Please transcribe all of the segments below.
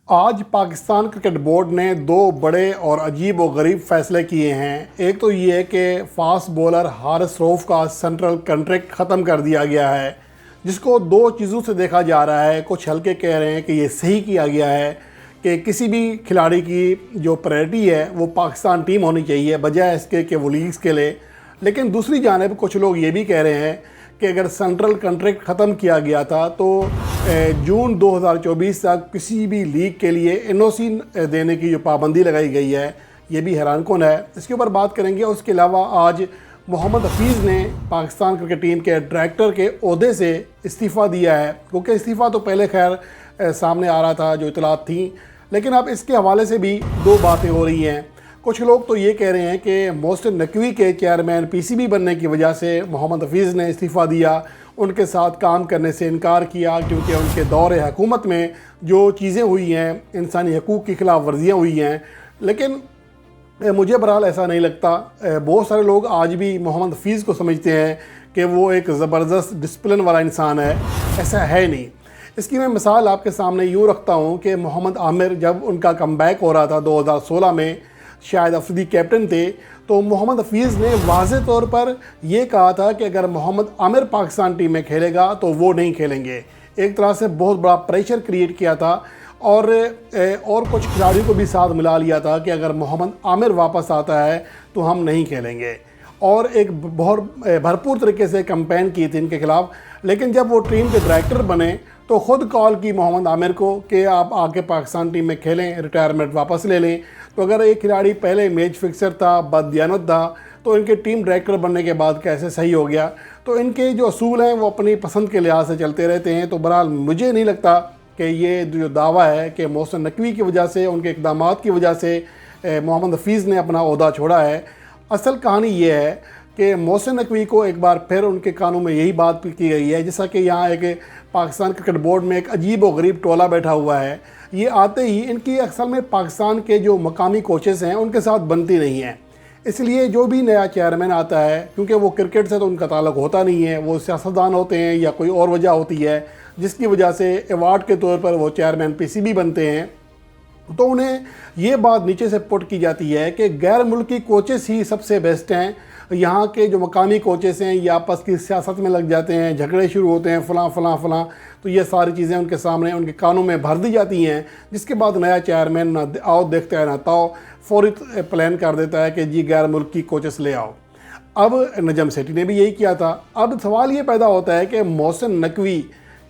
آج Pakistan cricket board نے دو بڑے اور عجیب و غریب فیصلے کیے ہیں۔ ایک تو یہ ہے کہ فاسٹ بولر حارث روف کا سینٹرل کنٹریکٹ ختم کر دیا گیا ہے، جس کو دو چیزوں سے دیکھا جا رہا ہے۔ کچھ ہلکے کہہ رہے ہیں کہ یہ صحیح کیا گیا ہے کہ کسی بھی کھلاڑی کی جو پرائرٹی ہے وہ پاکستان ٹیم ہونی چاہیے بجائے اس کے کہ وہ لیگز کے لے۔ لیکن دوسری جانب کچھ لوگ یہ بھی کہہ رہے ہیں کہ اگر سینٹرل کنٹریکٹ ختم کیا گیا تھا تو جون 2024 تک کسی بھی لیگ کے لیے این او سی دینے کی جو پابندی لگائی گئی ہے، یہ بھی حیران کن ہے۔ اس کے اوپر بات کریں گے۔ اس کے علاوہ آج محمد حفیظ نے پاکستان کرکٹ ٹیم کے ڈائریکٹر کے عہدے سے استعفیٰ دیا ہے، کیونکہ استعفیٰ تو پہلے خیر سامنے آ رہا تھا، جو اطلاعات تھیں، لیکن اب اس کے حوالے سے بھی دو باتیں ہو رہی ہیں۔ کچھ لوگ تو یہ کہہ رہے ہیں کہ محسن نقوی کے چیئرمین پی سی بی بننے کی وجہ سے محمد حفیظ نے استعفیٰ دیا، ان کے ساتھ کام کرنے سے انکار کیا، کیونکہ ان کے دور حکومت میں جو چیزیں ہوئی ہیں، انسانی حقوق کی خلاف ورزیاں ہوئی ہیں۔ لیکن مجھے بہرحال ایسا نہیں لگتا۔ بہت سارے لوگ آج بھی محمد حفیظ کو سمجھتے ہیں کہ وہ ایک زبردست ڈسپلن والا انسان ہے، ایسا ہے نہیں۔ اس کی میں مثال آپ کے سامنے یوں رکھتا ہوں کہ محمد عامر جب ان کا کم بیک ہو رہا تھا 2016 میں، شاید افریدی کیپٹن تھے، تو محمد حفیظ نے واضح طور پر یہ کہا تھا کہ اگر محمد عامر پاکستان ٹیم میں کھیلے گا تو وہ نہیں کھیلیں گے۔ ایک طرح سے بہت بڑا پریشر کریٹ کیا تھا، اور کچھ کھلاڑیوں کو بھی ساتھ ملا لیا تھا کہ اگر محمد عامر واپس آتا ہے تو ہم نہیں کھیلیں گے، اور ایک بہت بھرپور طریقے سے کمپین کی تھی ان کے خلاف۔ لیکن جب وہ ٹیم کے ڈائریکٹر بنے تو خود کال کی محمد عامر کو کہ آپ آ کے پاکستان ٹیم میں کھیلیں، ریٹائرمنٹ واپس لے لیں۔ تو اگر ایک کھلاڑی پہلے میچ فکسر تھا، بددیانت تھا، تو ان کے ٹیم ڈائریکٹر بننے کے بعد کیسے صحیح ہو گیا؟ تو ان کے جو اصول ہیں وہ اپنی پسند کے لحاظ سے چلتے رہتے ہیں۔ تو بہرحال مجھے نہیں لگتا کہ یہ جو دعویٰ ہے کہ محسن نقوی کی وجہ سے، ان کے اقدامات کی وجہ سے محمد حفیظ نے اپنا عہدہ چھوڑا ہے۔ اصل کہانی یہ ہے کہ محسن نقوی کو ایک بار پھر ان کے کانوں میں یہی بات کی گئی ہے، جیسا کہ یہاں ایک پاکستان کرکٹ بورڈ میں ایک عجیب و غریب ٹولہ بیٹھا ہوا ہے۔ یہ آتے ہی ان کی اصل میں پاکستان کے جو مقامی کوچز ہیں ان کے ساتھ بنتی نہیں ہیں۔ اس لیے جو بھی نیا چیئرمین آتا ہے، کیونکہ وہ کرکٹ سے تو ان کا تعلق ہوتا نہیں ہے، وہ سیاستدان ہوتے ہیں یا کوئی اور وجہ ہوتی ہے جس کی وجہ سے ایوارڈ کے طور پر وہ چیئرمین پی سی بی بنتے ہیں، تو انہیں یہ بات نیچے سے پٹ کی جاتی ہے کہ غیر ملکی کوچز ہی سب سے بیسٹ ہیں۔ یہاں کے جو مقامی کوچز ہیں یہ آپس کی سیاست میں لگ جاتے ہیں، جھگڑے شروع ہوتے ہیں، فلاں فلاں فلاں، تو یہ ساری چیزیں ان کے سامنے، ان کے کانوں میں بھر دی جاتی ہیں، جس کے بعد نیا چیئرمین نہ آؤ دیکھتا ہے نہ تاؤ، فوری پلان کر دیتا ہے کہ جی غیر ملکی کوچز لے آؤ۔ اب نجم سیٹھی نے بھی یہی کیا تھا۔ اب سوال یہ پیدا ہوتا ہے کہ محسن نقوی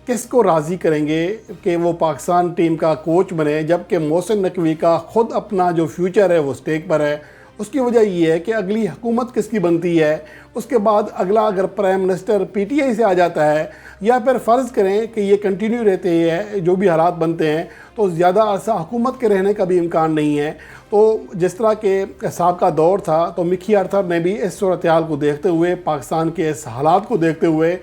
کس کو راضی کریں گے کہ وہ پاکستان ٹیم کا کوچ بنے، جبکہ محسن نقوی کا خود اپنا جو فیوچر ہے وہ سٹیک پر ہے۔ اس کی وجہ یہ ہے کہ اگلی حکومت کس کی بنتی ہے، اس کے بعد اگلا اگر prime minister P T I سے آ جاتا ہے، یا پھر فرض کریں کہ یہ کنٹینیو رہتے ہیں، جو بھی حالات بنتے ہیں، تو زیادہ عرصہ حکومت کے رہنے کا بھی امکان نہیں ہے۔ تو جس طرح کے سابقہ دور تھا، تو مکی آرتھر نے بھی اس صورتحال کو دیکھتے ہوئے، پاکستان کے اس حالات کو دیکھتے ہوئے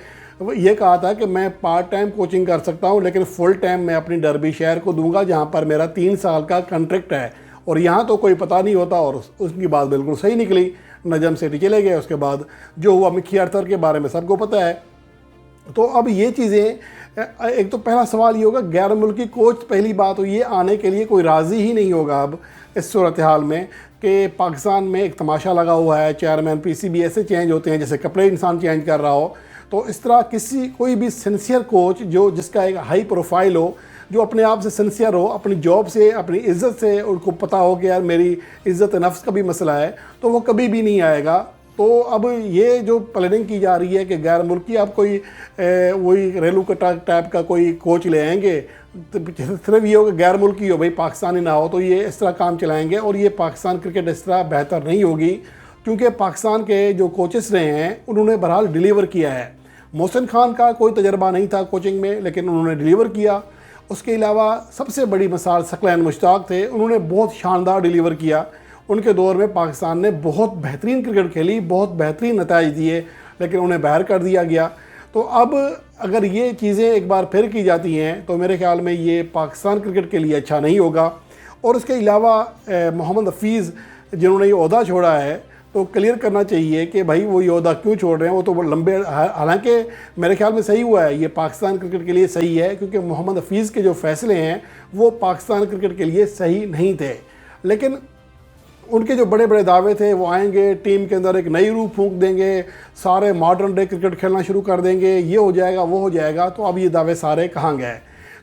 یہ کہا تھا کہ میں پارٹ ٹائم کوچنگ کر سکتا ہوں، لیکن فل ٹائم میں اپنی ڈربی شہر کو دوں گا جہاں پر میرا 3 سال کا کنٹریکٹ ہے، اور یہاں تو کوئی پتہ نہیں ہوتا۔ اور اس کی بات بالکل صحیح نکلی۔ نجم سیٹھی چلے گئے، اس کے بعد جو ہوا مکی آرتھر کے بارے میں سب کو پتہ ہے۔ تو اب یہ چیزیں، ایک تو پہلا سوال یہ ہوگا غیر ملکی کوچ، پہلی بات تو یہ آنے کے لیے کوئی راضی ہی نہیں ہوگا اب اس صورتحال میں کہ پاکستان میں ایک تماشا لگا ہوا ہے، چیئرمین پی سی بی ایسے چینج ہوتے ہیں جیسے کپڑے انسان چینج کر رہا ہو۔ تو اس طرح کوئی بھی سنسیئر کوچ جس کا ایک ہائی پروفائل ہو، جو اپنے آپ سے سنسیئر ہو، اپنی جاب سے، اپنی عزت سے، ان کو پتہ ہو کہ یار میری عزت نفس کا بھی مسئلہ ہے، تو وہ کبھی بھی نہیں آئے گا۔ تو اب یہ جو پلاننگ کی جا رہی ہے کہ غیر ملکی آپ کوئی وہی ریلو کا ٹائپ کا کوئی کوچ لے آئیں گے، صرف یہ ہو کہ غیر ملکی ہو، بھائی پاکستانی نہ ہو، تو یہ اس طرح کام چلائیں گے، اور یہ پاکستان کرکٹ اس طرح بہتر نہیں ہوگی، کیونکہ پاکستان کے جو کوچز رہے ہیں انہوں نے بہرحال ڈیلیور کیا ہے۔ محسن خان کا کوئی تجربہ نہیں تھا کوچنگ میں، لیکن انہوں نے ڈیلیور کیا۔ اس کے علاوہ سب سے بڑی مثال ثقلین مشتاق تھے، انہوں نے بہت شاندار ڈیلیور کیا۔ ان کے دور میں پاکستان نے بہت بہترین کرکٹ کھیلی، بہت بہترین نتائج دیے، لیکن انہیں باہر کر دیا گیا۔ تو اب اگر یہ چیزیں ایک بار پھر کی جاتی ہیں تو میرے خیال میں یہ پاکستان کرکٹ کے لیے اچھا نہیں ہوگا۔ اور اس کے علاوہ محمد حفیظ جنہوں نے یہ عہدہ چھوڑا ہے، تو کلیئر کرنا چاہیے کہ بھائی وہ یہ عہدہ کیوں چھوڑ رہے ہیں. وہ تو لمبے، حالانکہ میرے خیال میں صحیح ہوا ہے، یہ پاکستان کرکٹ کے لیے صحیح ہے، کیونکہ محمد حفیظ کے جو فیصلے ہیں وہ پاکستان کرکٹ کے لیے صحیح نہیں تھے. لیکن ان کے جو بڑے بڑے دعوے تھے، وہ آئیں گے ٹیم کے اندر ایک نئی روح پھونک دیں گے، سارے ماڈرن ڈے کرکٹ کھیلنا شروع کر دیں گے، یہ ہو جائے گا وہ ہو جائے گا. تو اب یہ دعوے سارے کہاں گئے؟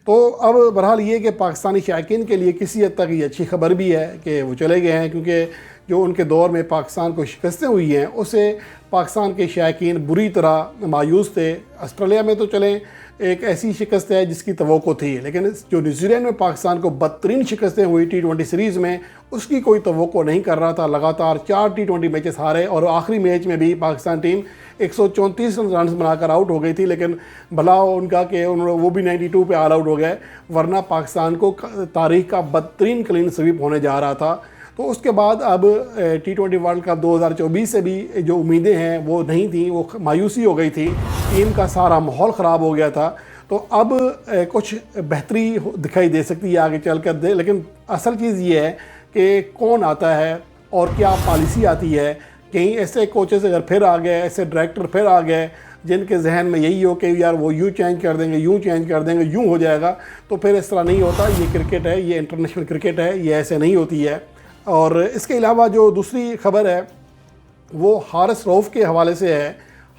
تو اب بہرحال یہ کہ پاکستانی شائقین کے لیے کسی حد تک یہ اچھی خبر بھی ہے کہ وہ چلے گئے ہیں، کیونکہ جو ان کے دور میں پاکستان کو شکستیں ہوئی ہیں اس سے پاکستان کے شائقین بری طرح مایوس تھے. آسٹریلیا میں تو چلیں ایک ایسی شکست ہے جس کی توقع تھی، لیکن جو نیوزی لینڈ میں پاکستان کو بدترین شکستیں ہوئی T20 سیریز میں، اس کی کوئی توقع نہیں کر رہا تھا. لگاتار 4 T20 میچز ہارے، اور آخری میچ میں بھی پاکستان ٹیم 134 رنز بنا کر آؤٹ ہو گئی تھی. لیکن بھلا ان کا کہ وہ بھی 92 پہ آل آؤٹ ہو گئے، ورنہ پاکستان کو تاریخ کا بدترین کلین سویپ ہونے جا رہا تھا. تو اس کے بعد اب T20 ورلڈ کپ 2024 سے بھی جو امیدیں ہیں وہ نہیں تھیں، وہ مایوسی ہو گئی تھی، ٹیم کا سارا ماحول خراب ہو گیا تھا. تو اب کچھ بہتری دکھائی دے سکتی ہے آگے چل کر لیکن اصل چیز یہ ہے کہ کون آتا ہے اور کیا پالیسی آتی ہے. کہیں ایسے کوچز اگر پھر آ گئے، ایسے ڈائریکٹر پھر آ گئے جن کے ذہن میں یہی ہو کہ یار وہ یوں چینج کر دیں گے، یوں چینج کر دیں گے، یوں ہو جائے گا، تو پھر اس طرح نہیں ہوتا. یہ کرکٹ ہے، یہ انٹرنیشنل کرکٹ ہے، یہ ایسے نہیں ہوتی ہے. اور اس کے علاوہ جو دوسری خبر ہے وہ حارث رؤف کے حوالے سے ہے.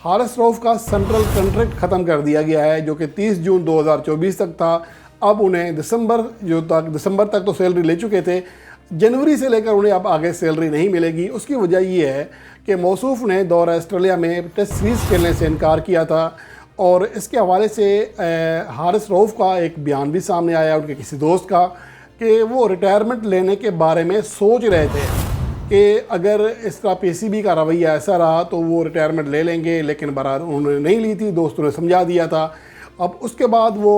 حارث رؤف کا سینٹرل کنٹریکٹ ختم کر دیا گیا ہے، جو کہ 30 جون 2024 تک تھا. اب انہیں دسمبر تک تو سیلری لے چکے تھے، جنوری سے لے کر انہیں اب آگے سیلری نہیں ملے گی. اس کی وجہ یہ ہے کہ موصوف نے دورہ آسٹریلیا میں ٹیسٹ سیریز کھیلنے سے انکار کیا تھا. اور اس کے حوالے سے حارث رؤف کا ایک بیان بھی سامنے آیا ان کے کسی دوست کا کہ وہ ریٹائرمنٹ لینے کے بارے میں سوچ رہے تھے کہ اگر اس طرح PCB کا رویہ ایسا رہا تو وہ ریٹائرمنٹ لے لیں گے، لیکن برحال انہوں نے نہیں لی تھی، دوستوں نے سمجھا دیا تھا. اب اس کے بعد وہ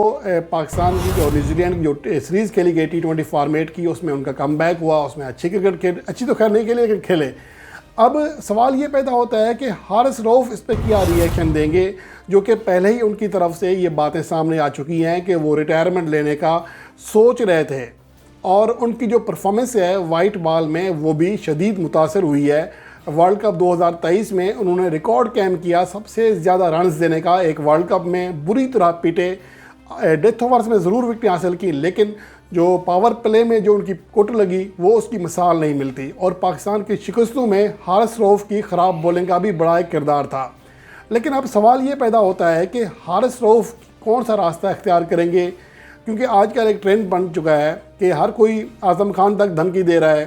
پاکستان کی جو نیوزی لینڈ کی جو سیریز کھیلی گئی T20 فارمیٹ کی، اس میں ان کا کم بیک ہوا، اس میں اچھی کرکٹ اچھی تو خیر نہیں کھیلے لیکن کھیلے. اب سوال یہ پیدا ہوتا ہے کہ حارث رؤف اس پہ کیا ری ایکشن دیں گے، جو کہ پہلے ہی ان کی طرف سے یہ باتیں سامنے آ چکی ہیں کہ وہ ریٹائرمنٹ لینے کا سوچ رہے تھے. اور ان کی جو پرفارمنس ہے وائٹ بال میں وہ بھی شدید متاثر ہوئی ہے. ورلڈ کپ 2023 میں انہوں نے ریکارڈ قائم کیا سب سے زیادہ رنز دینے کا ایک ورلڈ کپ میں، بری طرح پیٹے، ڈیتھ اوورز میں ضرور وکٹیں حاصل کی، لیکن جو پاور پلے میں جو ان کی کٹ لگی وہ اس کی مثال نہیں ملتی. اور پاکستان کی شکستوں میں حارث رؤف کی خراب بولنگ کا بھی بڑا ایک کردار تھا. لیکن اب سوال یہ پیدا ہوتا ہے کہ حارث رؤف کون سا راستہ اختیار کریں گے، کیونکہ آج کل ایک ٹرینڈ بن چکا ہے کہ ہر کوئی اعظم خان تک دھمکی دے رہا ہے،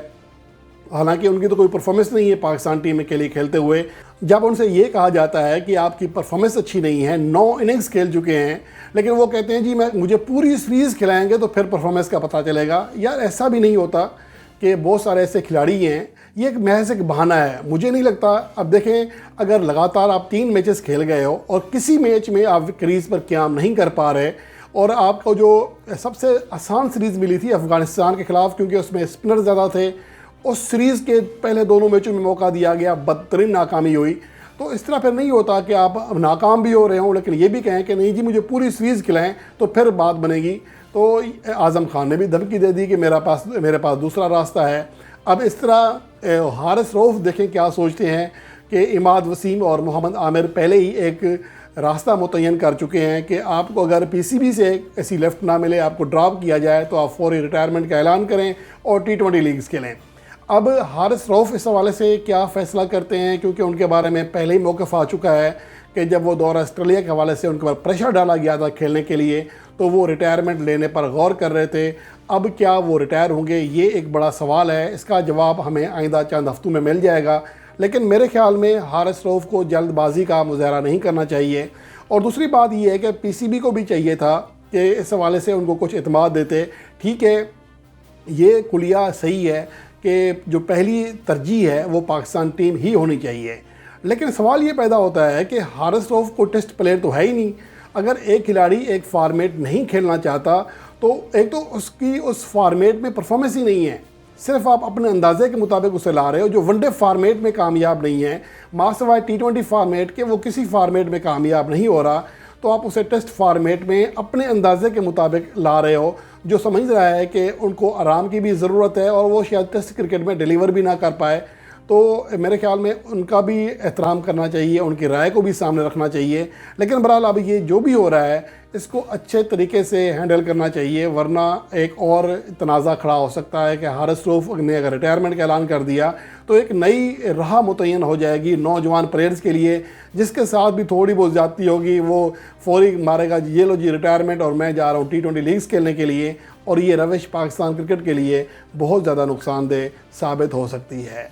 حالانکہ ان کی تو کوئی پرفارمنس نہیں ہے پاکستان ٹیم کے لیے کھیلتے ہوئے. جب ان سے یہ کہا جاتا ہے کہ آپ کی پرفارمنس اچھی نہیں ہے، 9 اننگز کھیل چکے ہیں، لیکن وہ کہتے ہیں جی مجھے پوری سیریز کھلائیں گے تو پھر پرفارمنس کا پتہ چلے گا. یار ایسا بھی نہیں ہوتا کہ بہت سارے ایسے کھلاڑی ہیں، یہ ایک محض ایک بہانہ ہے. مجھے نہیں لگتا. اب دیکھیں اگر لگاتار آپ 3 میچز کھیل گئے ہو اور کسی میچ میں آپ کریز پر قیام نہیں کر پا رہے، اور آپ کو جو سب سے آسان سیریز ملی تھی افغانستان کے خلاف، کیونکہ اس میں اسپنر زیادہ تھے، اس سیریز کے پہلے دونوں میچوں میں موقع دیا گیا، بدترین ناکامی ہوئی. تو اس طرح پھر نہیں ہوتا کہ آپ ناکام بھی ہو رہے ہوں لیکن یہ بھی کہیں کہ نہیں جی مجھے پوری سیریز کھلائیں تو پھر بات بنے گی. تو اعظم خان نے بھی دھمکی دے دی کہ میرے پاس دوسرا راستہ ہے. اب اس طرح حارث رؤف دیکھیں کیا سوچتے ہیں کہ عماد وسیم اور محمد عامر پہلے ہی ایک راستہ متعین کر چکے ہیں کہ آپ کو اگر PCB سے ایسی لیفٹ نہ ملے، آپ کو ڈراپ کیا جائے تو آپ فوری ریٹائرمنٹ کا اعلان کریں اور T20 لیگز کھیلیں. اب حارث رؤف اس حوالے سے کیا فیصلہ کرتے ہیں، کیونکہ ان کے بارے میں پہلے ہی موقف آ چکا ہے کہ جب وہ دورہ آسٹریلیا کے حوالے سے ان کے پر پریشر ڈالا گیا تھا کھیلنے کے لیے تو وہ ریٹائرمنٹ لینے پر غور کر رہے تھے. اب کیا وہ ریٹائر ہوں گے، یہ ایک بڑا سوال ہے. اس کا جواب ہمیں آئندہ چند ہفتوں میں مل جائے گا، لیکن میرے خیال میں حارث رؤف کو جلد بازی کا مظاہرہ نہیں کرنا چاہیے. اور دوسری بات یہ ہے کہ PCB کو بھی چاہیے تھا کہ اس حوالے سے ان کو کچھ اعتماد دیتے. ٹھیک ہے، یہ کلیہ صحیح ہے کہ جو پہلی ترجیح ہے وہ پاکستان ٹیم ہی ہونی چاہیے، لیکن سوال یہ پیدا ہوتا ہے کہ حارث رؤف کو ٹیسٹ پلیئر تو ہے ہی نہیں. اگر ایک کھلاڑی ایک فارمیٹ نہیں کھیلنا چاہتا تو ایک تو اس کی اس فارمیٹ میں پرفارمنس ہی نہیں ہے، صرف آپ اپنے اندازے کے مطابق اسے لا رہے ہو. جو ون ڈے فارمیٹ میں کامیاب نہیں ہے، سوائے T20 فارمیٹ کے وہ کسی فارمیٹ میں کامیاب نہیں ہو رہا، تو آپ اسے ٹیسٹ فارمیٹ میں اپنے اندازے کے مطابق لا رہے ہو. جو سمجھ رہا ہے کہ ان کو آرام کی بھی ضرورت ہے اور وہ شاید ٹیسٹ کرکٹ میں ڈیلیور بھی نہ کر پائے، تو میرے خیال میں ان کا بھی احترام کرنا چاہیے، ان کی رائے کو بھی سامنے رکھنا چاہیے، لیکن بہرحال اب یہ جو بھی ہو رہا ہے اس کو اچھے طریقے سے ہینڈل کرنا چاہیے، ورنہ ایک اور تنازع کھڑا ہو سکتا ہے کہ حارث رؤف نے اگر ریٹائرمنٹ کا اعلان کر دیا تو ایک نئی راہ متعین ہو جائے گی نوجوان پلیئرز کے لیے، جس کے ساتھ بھی تھوڑی بہت زیادتی ہوگی وہ فوری مارے گا یہ لو جی ریٹائرمنٹ اور میں جا رہا ہوں T20 لیگز کھیلنے کے لیے، اور یہ روش پاکستان کرکٹ کے لیے بہت زیادہ نقصان دہ ثابت ہو سکتی ہے۔